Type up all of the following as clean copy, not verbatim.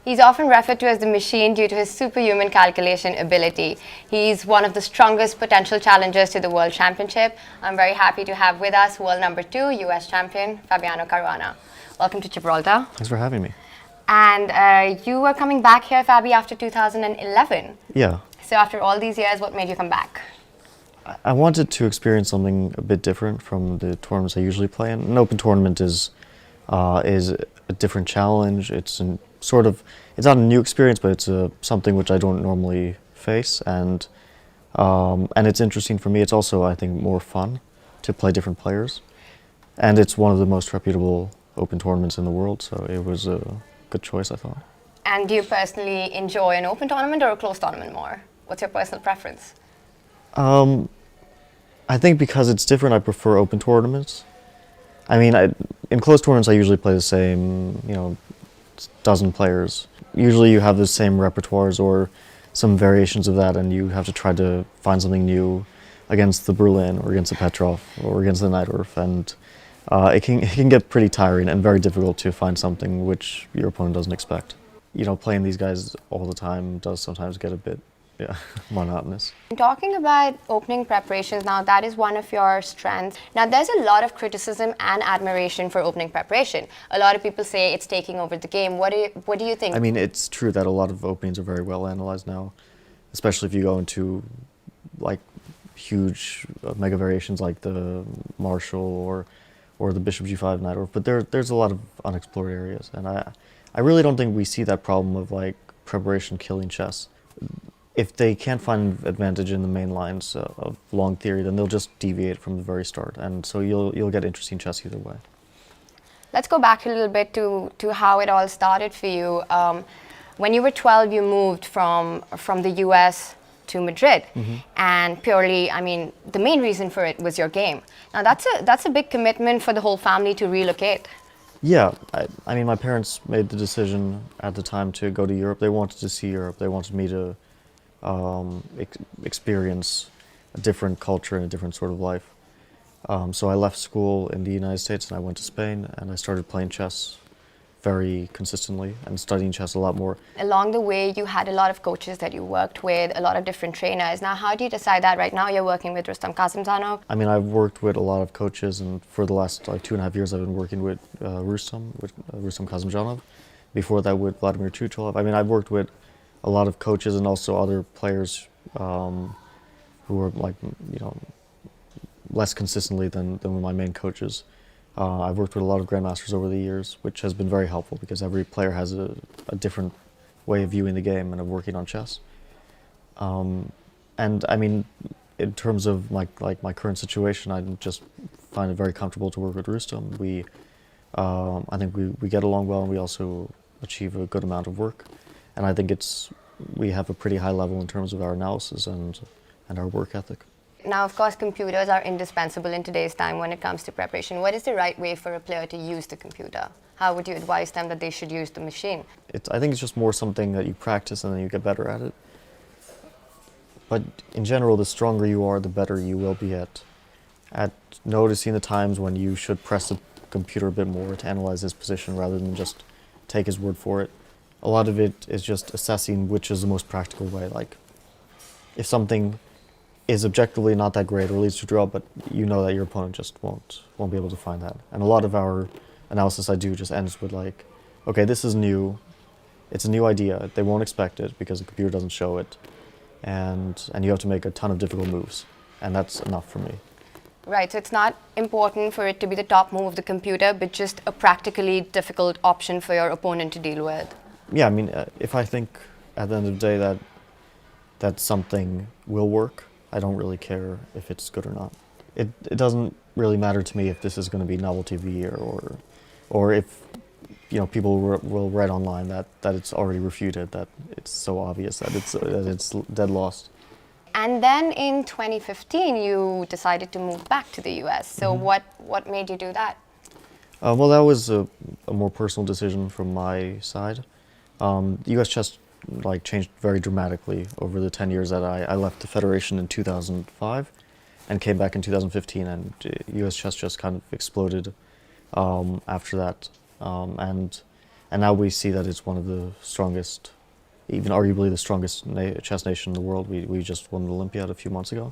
He's often referred to as the machine due to his superhuman calculation ability. He's one of the strongest potential challengers to the World Championship. I'm very happy to have with us world number 2, US champion, Fabiano Caruana. Welcome to Gibraltar. Thanks for having me. And you were coming back here, Fabi, after 2011. Yeah. So after all these years, what made you come back? I wanted to experience something a bit different from the tournaments I usually play in. An open tournament is a different challenge. It's it's not a new experience, but it's something which I don't normally face, and it's interesting for me. It's also, I think, more fun to play different players, and it's one of the most reputable open tournaments in the world, so it was a good choice, I thought. And do you personally enjoy an open tournament or a closed tournament more? What's your personal preference? I think because it's different, I prefer open tournaments. I mean, in closed tournaments, I usually play the same, dozen players. Usually you have the same repertoires or some variations of that, and you have to try to find something new against the Berlin or against the Petrov or against the Najdorf, and it can get pretty tiring and very difficult to find something which your opponent doesn't expect. Playing these guys all the time does sometimes get a bit monotonous. Talking about opening preparations now, that is one of your strengths. Now, there's a lot of criticism and admiration for opening preparation. A lot of people say it's taking over the game. What do you think? I mean, it's true that a lot of openings are very well analyzed now, especially if you go into like huge mega variations like the Marshall or the Bishop G5 Najdorf. But there's a lot of unexplored areas, and I really don't think we see that problem of like preparation killing chess. If they can't find advantage in the main lines of long theory, then they'll just deviate from the very start, and so you'll get interesting chess either way. Let's go back a little bit to how it all started for you. When you were 12, you moved from the US to Madrid, and purely, I mean, the main reason for it was your game. Now that's a big commitment for the whole family to relocate. Yeah, I mean, my parents made the decision at the time to go to Europe. They wanted to see Europe. They wanted me to experience a different culture and a different sort of life. So I left school in the United States and I went to Spain, and I started playing chess very consistently and studying chess a lot more. Along the way, you had a lot of coaches that you worked with, a lot of different trainers. Now, how do you decide that? Right now, you're working with Rustam Kazimzadov. I mean, I've worked with a lot of coaches, and for the last like 2.5 years, I've been working with Rustam Kazimzadov. Before that, with Vladimir Chucholov. I mean, I've worked with a lot of coaches and also other players who were like, less consistently than my main coaches. I've worked with a lot of grandmasters over the years, which has been very helpful because every player has a different way of viewing the game and of working on chess. And I mean, in terms of my current situation, I just find it very comfortable to work with Rustam. I think we get along well, and we also achieve a good amount of work. And I think we have a pretty high level in terms of our analysis and our work ethic. Now, of course, computers are indispensable in today's time when it comes to preparation. What is the right way for a player to use the computer? How would you advise them that they should use the machine? I think it's just more something that you practice and then you get better at it. But in general, the stronger you are, the better you will be at noticing the times when you should press the computer a bit more to analyze his position rather than just take his word for it. A lot of it is just assessing which is the most practical way. Like, if something is objectively not that great or leads to a draw, but you know that your opponent just won't be able to find that. And a lot of our analysis I do just ends with like, okay, this is new, it's a new idea, they won't expect it because the computer doesn't show it, and you have to make a ton of difficult moves, and that's enough for me. Right, so it's not important for it to be the top move of the computer, but just a practically difficult option for your opponent to deal with. Yeah, I mean, if I think at the end of the day that something will work, I don't really care if it's good or not. It doesn't really matter to me if this is going to be novelty V or if people will write online that it's already refuted, that it's so obvious that it's dead lost. And then in 2015, you decided to move back to the US. So what made you do that? Well, that was a more personal decision from my side. US chess changed very dramatically over the 10 years that I left the Federation in 2005 and came back in 2015, and US chess just kind of exploded after that. And And now we see that it's one of the strongest, even arguably the strongest chess nation in the world. We just won the Olympiad a few months ago.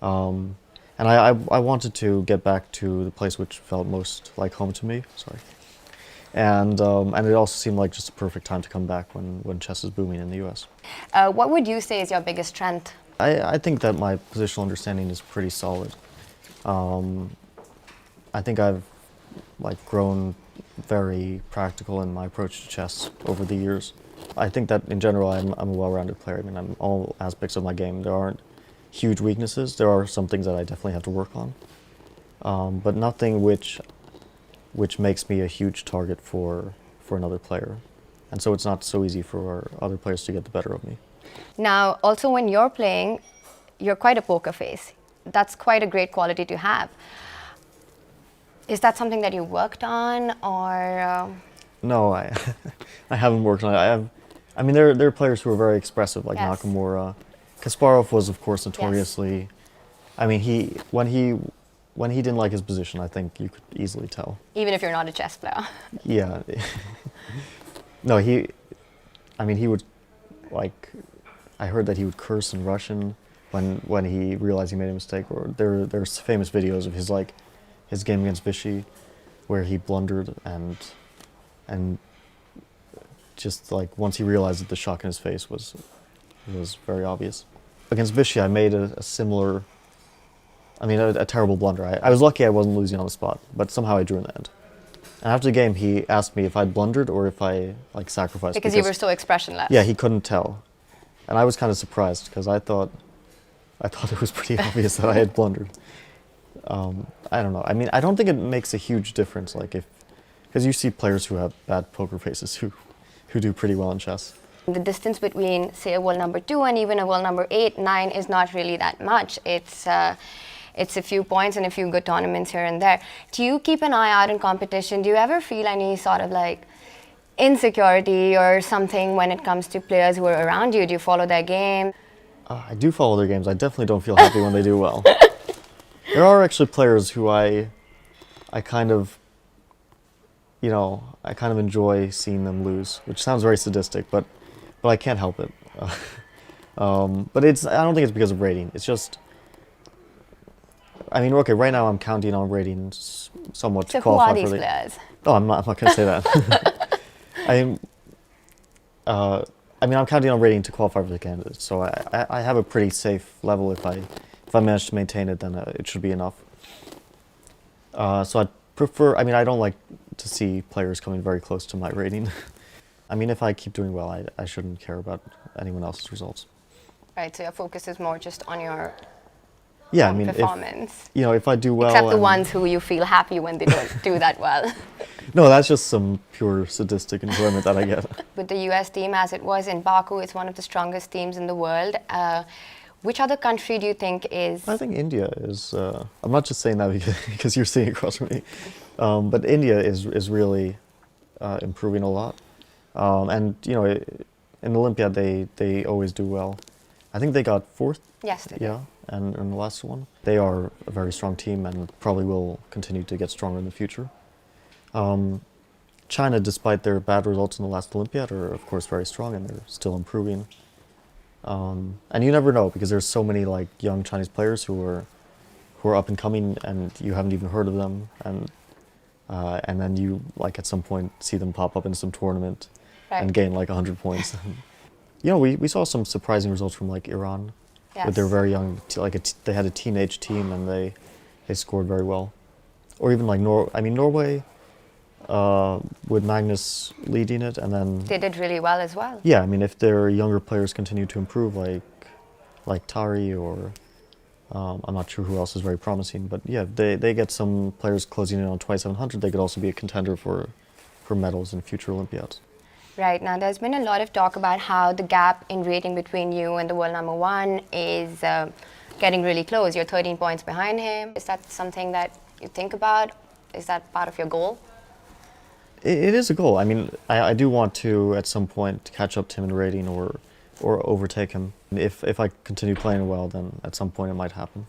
And I wanted to get back to the place which felt most like home to me. Sorry. And it also seemed like just a perfect time to come back when chess is booming in the U.S. What would you say is your biggest strength? I think that my positional understanding is pretty solid. I think I've grown very practical in my approach to chess over the years. I think that in general I'm a well-rounded player. I mean, I'm all aspects of my game. There aren't huge weaknesses. There are some things that I definitely have to work on, but nothing which makes me a huge target for another player. And so it's not so easy for other players to get the better of me. Now, also when you're playing, you're quite a poker face. That's quite a great quality to have. Is that something that you worked on, or? No, I I haven't worked on it. I mean, there are players who are very expressive, like Yes. Nakamura. Kasparov was, of course, Yes. notoriously. I mean, when he didn't like his position, I think you could easily tell. Even if you're not a chess player. Yeah. No, I mean, he would, I heard that he would curse in Russian when he realized he made a mistake. Or there's famous videos of his game against Vichy, where he blundered and just once he realized that the shock in his face was very obvious. Against Vichy, I made a similar, a terrible blunder. I was lucky I wasn't losing on the spot, but somehow I drew in the end. And after the game, he asked me if I'd blundered or if I sacrificed. Because you were so expressionless. Yeah, he couldn't tell, and I was kind of surprised because I thought it was pretty obvious that I had blundered. I don't know. I mean, I don't think it makes a huge difference. Because you see players who have bad poker faces who do pretty well in chess. The distance between, say, a world number 2 and even a world number 8, 9 is not really that much. It's a few points and a few good tournaments here and there. Do you keep an eye out in competition? Do you ever feel any sort of insecurity or something when it comes to players who are around you? Do you follow their game? I do follow their games. I definitely don't feel happy when they do well. There are actually players who I kind of enjoy seeing them lose, which sounds very sadistic, but I can't help it. But I don't think it's because of rating. It's just, okay, right now I'm counting on rating somewhat to qualify for the... So who are these players? Oh, I'm not going to say that. I'm counting on rating to qualify for the candidates, so I have a pretty safe level. If I manage to maintain it, then it should be enough. So I prefer, I don't like to see players coming very close to my rating. If I keep doing well, I shouldn't care about anyone else's results. Right, so your focus is more just on your performance. If I do well... Except the ones who you feel happy when they don't do that well. No, that's just some pure sadistic enjoyment that I get. With the US team, as it was in Baku, it's one of the strongest teams in the world. Which other country do you think is... I think India is... I'm not just saying that because you're sitting across from me. But India is really improving a lot. And, in the Olympiad, they always do well. I think they got 4th. Yes, they did. Yeah, and in the last one. They are a very strong team and probably will continue to get stronger in the future. China, despite their bad results in the last Olympiad, are of course very strong and they're still improving. And you never know because there's so many young Chinese players who are up and coming and you haven't even heard of them, and then you at some point see them pop up in some tournament and gain 100 points. We saw some surprising results from Iran. Yes. With their very young, they had a teenage team and they scored very well. Or even Norway, with Magnus leading it, and then They did really well as well. yeah, if their younger players continue to improve, like Tari or I'm not sure who else is very promising, but yeah, they get some players closing in on 2700. They could also be a contender for medals in future Olympiads. Right, now there's been a lot of talk about how the gap in rating between you and the world number 1 is getting really close. You're 13 points behind him. Is that something that you think about? Is that part of your goal? It is a goal. I do want to at some point catch up to him in rating or overtake him. If I continue playing well, then at some point it might happen.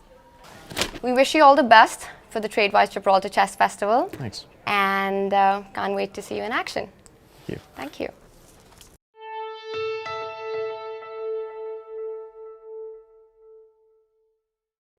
We wish you all the best for the TradeWise Gibraltar Chess Festival. Thanks. And can't wait to see you in action. you. Thank you.